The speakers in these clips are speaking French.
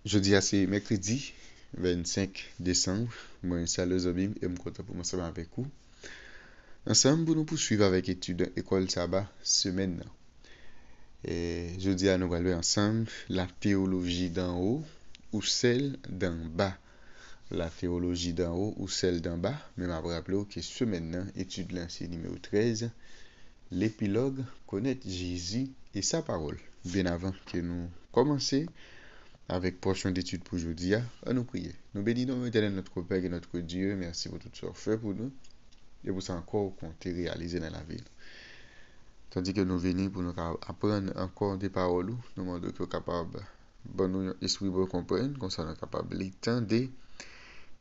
Jeudi, c'est mercredi 25 décembre. Moi, c'est le Zobim et je suis content pour m'ensemble avec vous. Ensemble, nous poursuivons avec l'étude École Sabbat semaine. Et jeudi, nous allons ensemble la théologie d'en haut ou celle d'en bas. La théologie d'en haut ou celle d'en bas. Mais je me rappelle que semaine, étude là, c'est numéro 13. L'épilogue connaître Jésus et sa parole. Bien avant que nous commencions avec portion d'études pour aujourd'hui, à nous prier. Nous bénissons l'éternel notre Père et notre Dieu. Merci pour tout ce que fait pour nous et pour ça encore qu'on t'a réalisé dans la vie. Tandis que nous venons pour nous apprendre encore des paroles, nous demandons que nous capables, bon nous esprit pour comprendre, comme ça nous capables d'étendre et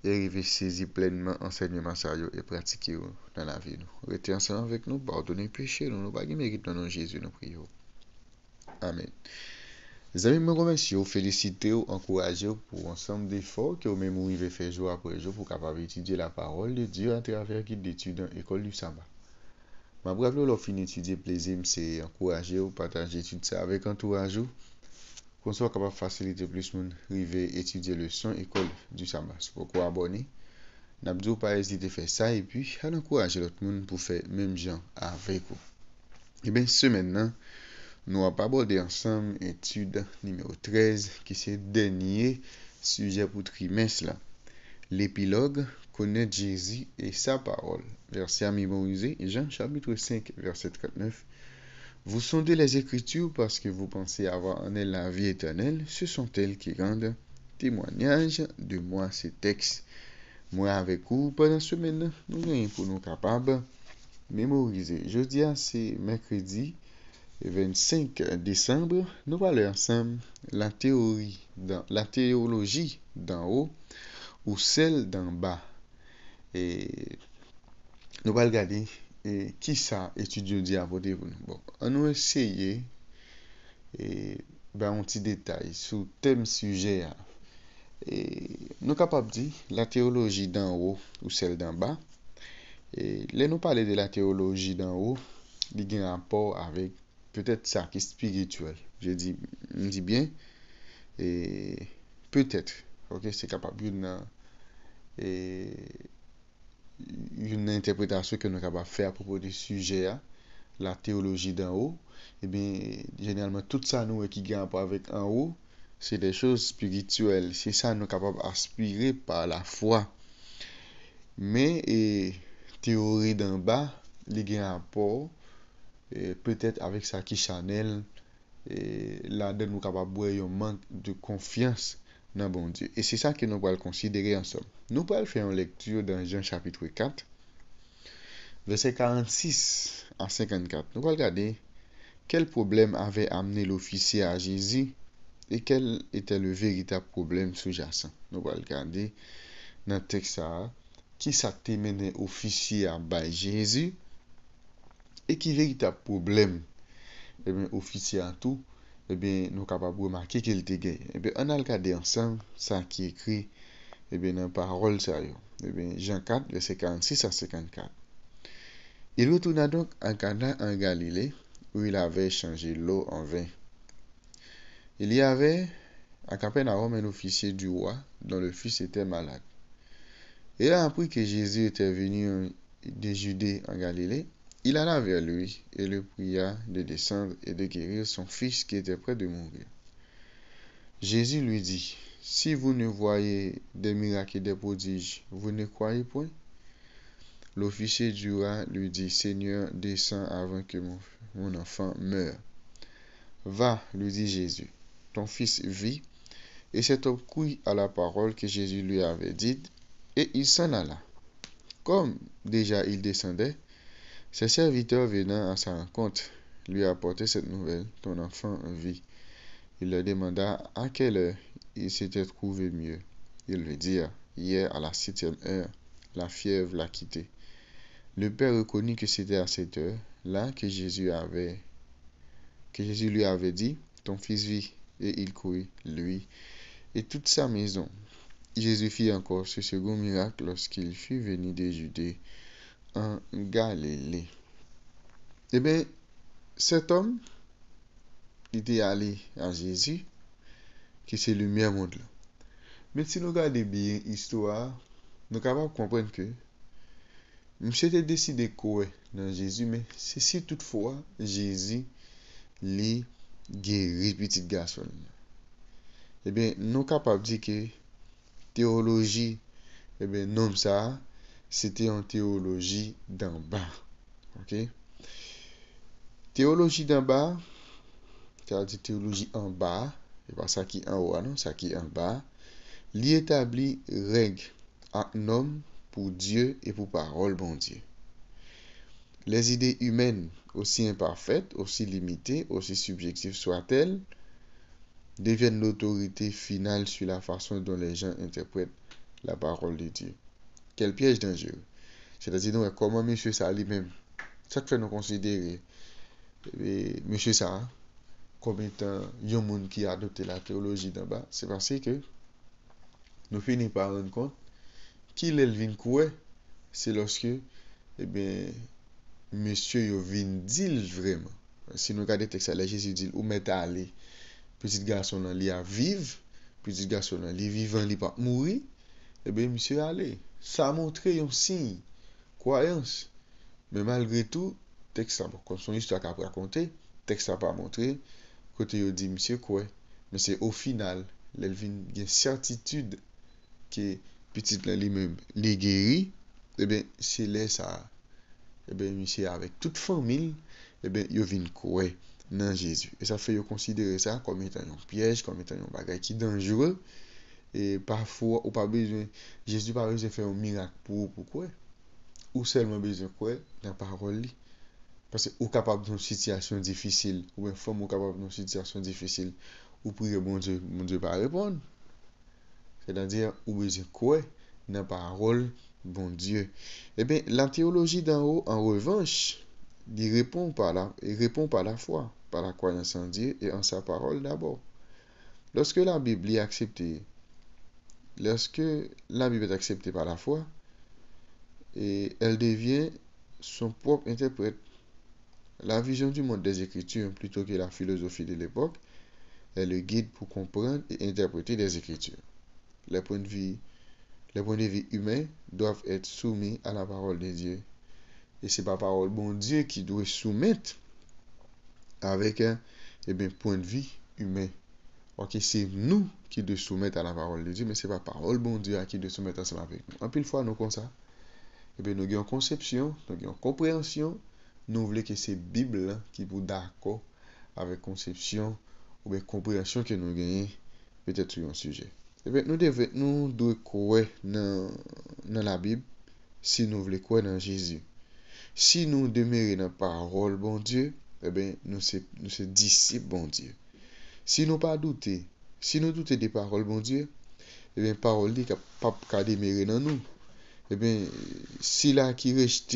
arriver saisir pleinement enseignement sérieux et pratiquer dans la vie. Restez ensemble avec nous, pardonnez péché, nous pas mérite dans nom Jésus, nous prions. Amen. Les amis, je vous remercie, vous félicitez, vous encouragez pour ensemble d'efforts que vous-même vous avez fait jour après jour pour capable étudier la parole de Dieu à travers guide d'études dans l'école du sabbat. Ma brave, l'on finit d'étudier plaisir, c'est encourager ou partager l'étude ça avec entourage qu'on soit capable de faciliter plus monde arriver étudier le son école du sabbat. C'est pourquoi abonner. N'abdou pas hésiter à faire ça et puis à encourager l'autre monde pour faire même genre avec vous. Et bien, ce maintenant, nous allons aborder ensemble l'étude numéro 13 qui c'est le dernier sujet pour trimestre là. L'épilogue connaître Jésus et sa parole. Verset à mémoriser, Jean chapitre 5 verset 39. Vous sondez les Écritures parce que vous pensez avoir en elles la vie éternelle. Ce sont elles qui rendent témoignage de moi ces textes. Moi avec vous pendant ce semaine, nous avons pour nous capables mémoriser. Jeudi c'est mercredi 25 décembre, nous allons ensemble la théologie d'en haut ou celle d'en bas. Et nous allons regarder qui ça étudier dit à voter pour nous. Bon, on va essayer et un petit détail sur le thème sujet. Et nous sommes capables de dire la théologie d'en haut ou celle d'en bas. Et là, nous parler de la théologie d'en haut, il y a un rapport avec peut-être ça qui est spirituel. Je dis bien, et peut-être, ok, c'est capable une interprétation que nous sommes capables de faire à propos du sujet, la théologie d'en haut. Et bien, généralement, tout ça nous qui a un rapport avec en haut, c'est des choses spirituelles. C'est ça nous sommes capables d'aspirer par la foi. Mais théorie d'en bas, il y a un rapport peut-être avec ça qui Chanel et là-dedans nous capable boire un manque de confiance dans bon Dieu. Et c'est ça que nous allons considérer ensemble. Nous allons faire une lecture dans Jean chapitre 4, verset 46 à 54. Nous allons regarder quel problème avait amené l'officier à Jésus et quel était le véritable problème sous-jacent. Nous allons regarder dans le texte qui s'est mené officier à Jésus et qui véritable problème et bien officier en tout et bien nous capables de remarquer qu'il était gay et bien on a regardé ensemble ça qui est écrit et bien dans parole sérieux et bien Jean 4 verset 46 à 54. Il retourna donc à Cana en Galilée où il avait changé l'eau en vin. Il y avait à Capernaum un officier du roi dont le fils était malade. Il a appris que Jésus était venu de Judée en Galilée. Il alla vers lui et le pria de descendre et de guérir son fils qui était près de mourir. Jésus lui dit, si vous ne voyez des miracles et des prodiges, vous ne croyez point? L'officier du roi lui dit, Seigneur, descends avant que mon enfant meure. Va, lui dit Jésus, ton fils vit. Et cet homme crut à la parole que Jésus lui avait dite, et il s'en alla. Comme déjà il descendait, ses serviteurs venant à sa rencontre lui apportaient cette nouvelle, ton enfant vit. Il leur demanda à quelle heure il s'était trouvé mieux. Ils lui dirent, hier à la 7e heure, la fièvre l'a quitté. Le père reconnut que c'était à cette heure-là que Jésus lui avait dit, ton fils vit, et il courut, lui, et toute sa maison. Jésus fit encore ce second miracle lorsqu'il fut venu de Judée en Galilée. Eh bien, cet homme était allé à Jésus, qui c'est le lumière monde. Mais si nous regardons bien l'histoire, nous sommes capables de comprendre que monsieur a décidé quoi dans Jésus, mais c'est si toutefois Jésus les guérit petit garçon. Eh bien, nous sommes capables de dire que théologie, eh bien, non, ça, c'était une théologie d'en bas. Ok? Théologie d'en bas, c'est-à-dire théologie en bas, et pas ça qui est en haut, non, ça qui est en bas, l'y établit règle à un homme pour Dieu et pour parole, bon Dieu. Les idées humaines, aussi imparfaites, aussi limitées, aussi subjectives soient-elles, deviennent l'autorité finale sur la façon dont les gens interprètent la parole de Dieu. Quel piège dangereux. C'est-à-dire, nous, comment M. ça lui-même, ça fait nous considérer M. ça comme étant un monde qui a adopté la théologie d'en bas, c'est parce que nous finissons par rendre compte qu'il est le quoi, c'est lorsque, eh bien, monsieur yo vin dit vraiment. Si nous regardons le texte, là, Jésus dit, ou met à aller, petit garçon là, li a vivre, petit garçon là, li vivant, li pas mourir, eh bien, monsieur allé. Ça a montré un signe, croyance. Mais malgré tout, texte ça, comme son histoire qu'a raconté, texte ça pas montré, côté yo dit monsieur quoi, mais c'est au final, l'elvin une certitude que petit là lui-même, li guéri, eh bien, c'est là ça. Eh bien, monsieur, avec toute famille, eh bien, yo vin quoi dans Jésus. Et ça fait yo considérer ça comme étant un piège, comme étant un bagage qui est dangereux. Et parfois, ou pas besoin, Jésus pas besoin de faire un miracle pour quoi. Ou seulement besoin de quoi dans la parole. Parce que ou capable d'une situation difficile, ou une femme ou capable d'une situation difficile, ou prier mon Dieu pas répondre. C'est-à-dire, ou besoin de quoi dans la parole, bon Dieu. Eh bien, la théologie d'en haut, en revanche, il répond par la foi, par la croyance en Dieu et en sa parole d'abord. Lorsque la Bible est acceptée, lorsque la Bible est acceptée par la foi, et elle devient son propre interprète. La vision du monde des Écritures, plutôt que la philosophie de l'époque, est le guide pour comprendre et interpréter les Écritures. Les points de vue humains doivent être soumis à la parole de Dieu. Et c'est pas parole bon Dieu qui doit soumettre avec un point de vue humain. Ok, c'est nous qui devons soumettre à la parole de Dieu, mais c'est pas parole bon Dieu qui doit soumettre ensemble avec nous. En pile fois, nous comme ça. Nous avons une conception, nous avons une compréhension, nous voulons que c'est Bible qui est d'accord avec conception ou bien compréhension que nous gagnons peut-être sur un sujet. Nous devons croire dans la Bible si nous voulons croire dans Jésus. Si nous demeurons dans la parole bon Dieu, nous sommes disciples bon Dieu. Si nous pas douter, si nous doutons des paroles bon Dieu, parole n'est pas demeurer dans nous. Si là qui reste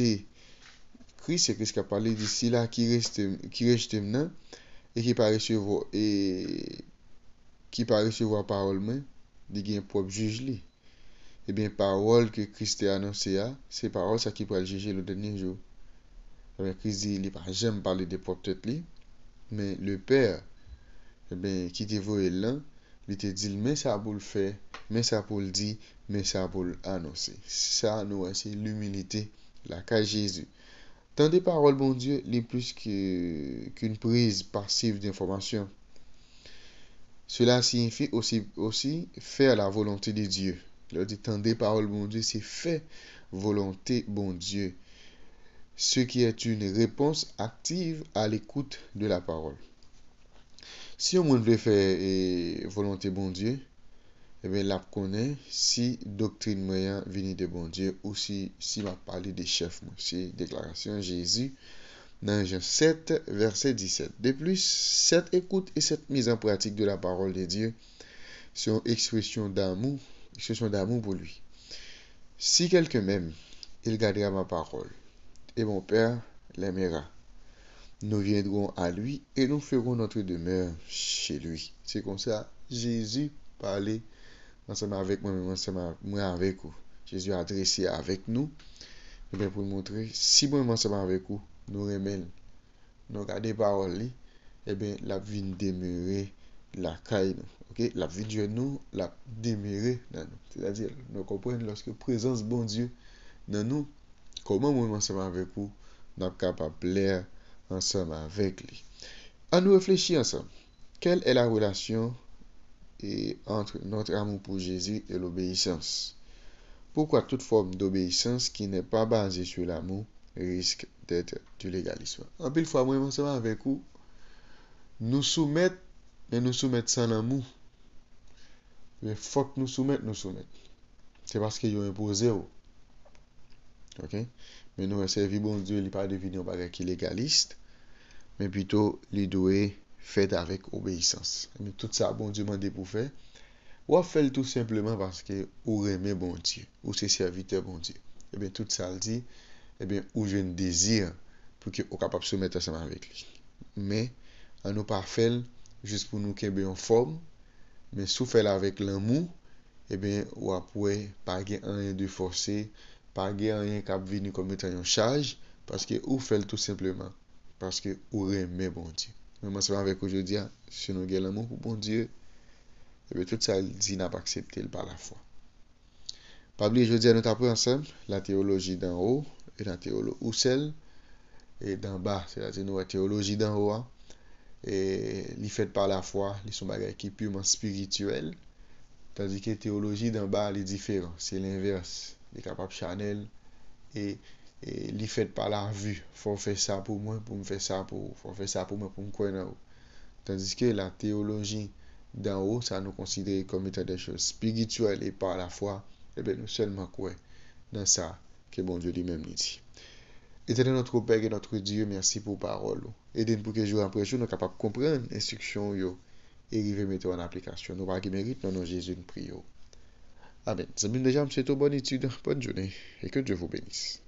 Christ, c'est Christ qui a parlé de si là qui reste maintenant et qui pas recevoir parole mais il y a un propre juge li. Parole que Christ a annoncé c'est parole ça qui pourra juger le dernier jour. Christ dit il pas jamais parler de propre tête li, mais le Père qui te voyait là, il te dit mais ça pour le faire, mais ça pour le dire, mais ça pour l'annoncer. Ça nous c'est l'humilité la cas Jésus. Tant des paroles bon Dieu, n'est plus qu'une prise passive d'information. Cela signifie aussi faire la volonté de Dieu. Il dit tant des paroles bon Dieu, c'est faire volonté bon Dieu. Ce qui est une réponse active à l'écoute de la parole. Si on veut faire volonté bon Dieu, la connaît si doctrine moyen vient de bon Dieu ou si m'a parlé des chefs, c'est déclaration Jésus dans Jean 7 verset 17. De plus, cette écoute et cette mise en pratique de la parole de Dieu sont expression d'amour pour lui. Si quelqu'un m'aime, il gardera ma parole et mon Père l'aimera. Nous viendrons à lui et nous ferons notre demeure chez lui. C'est comme ça, Jésus parlait ensemble avec moi-même, ensemble avec vous. Jésus a adressé avec nous, pour montrer, si moi ensemble avec vous, nous remettons, nous regardons paroles, la vie demeurer la caille nous. OK, la vie de nous, la démérer dans nous. C'est-à-dire, nous comprenons lorsque présence bon Dieu dans nous, comment moi ensemble avec vous, nous sommes capables de plaire ensemble avec lui. À nous réfléchir ensemble. Quelle est la relation entre notre amour pour Jésus et l'obéissance? Pourquoi toute forme d'obéissance qui n'est pas basée sur l'amour risque d'être du légalisme? En pile fois, moi ensemble avec vous, nous soumettre, mais nous soumettre sans l'amour. Mais faut que nous soumettre, nous soumettre. C'est parce qu'ils ont imposé. OK? Mais nous, servir bon Dieu, il n'est pas devenu un bagage qui est légaliste, mais plutôt, il doit faire avec obéissance. Mais tout ça, bon Dieu m'a dit pour faire. Ou fait tout simplement parce que ou aimez bon Dieu, ou c'est serviteur bon Dieu. Et bien, tout ça le dit, et bien, ou j'ai un désir pour que vous capable de se mettre ensemble avec lui. Mais, on nous pas fait juste pour nous qu'il en forme, mais sous fait avec l'amour, et bien, ou après, pas rien de forcé, pas rien qui venu comme étant une charge, parce que ou fait tout simplement, parce que ou aimez bon Dieu. Mais moi, c'est avec aujourd'hui, si nous avons l'amour pour bon Dieu, et bien, tout ça, il dit n'a pas accepté par la foi. Pas oublier, je dis à notre appris ensemble, la théologie d'en haut et la théologie ou celle et d'en bas, c'est-à-dire nous la théologie d'en haut, et li fait par la foi, li sont bagages qui purement spirituel, tandis que la théologie d'en bas, elle est différente, c'est l'inverse, il est capable chanel et li fait par la vue, faut faire ça pour moi, pour me faire ça pour, faut faire ça pour moi, pour me croire. Tandis que la théologie d'en haut, ça nous considère comme étant des choses spirituelles et par la foi, eh bien, nous seulement croyons dans ça que bon Dieu lui-même nous dit. Éternel notre Père et notre Dieu, merci pour parole. Aidez-nous pour que jour après jour, nous sommes capables de comprendre l'instruction et arriver à mettre en application. Nous pas qui mérite, non, Jésus, nous prions. Amen. Ça déjà, c'est une bonne étude, bonne journée et que Dieu vous bénisse.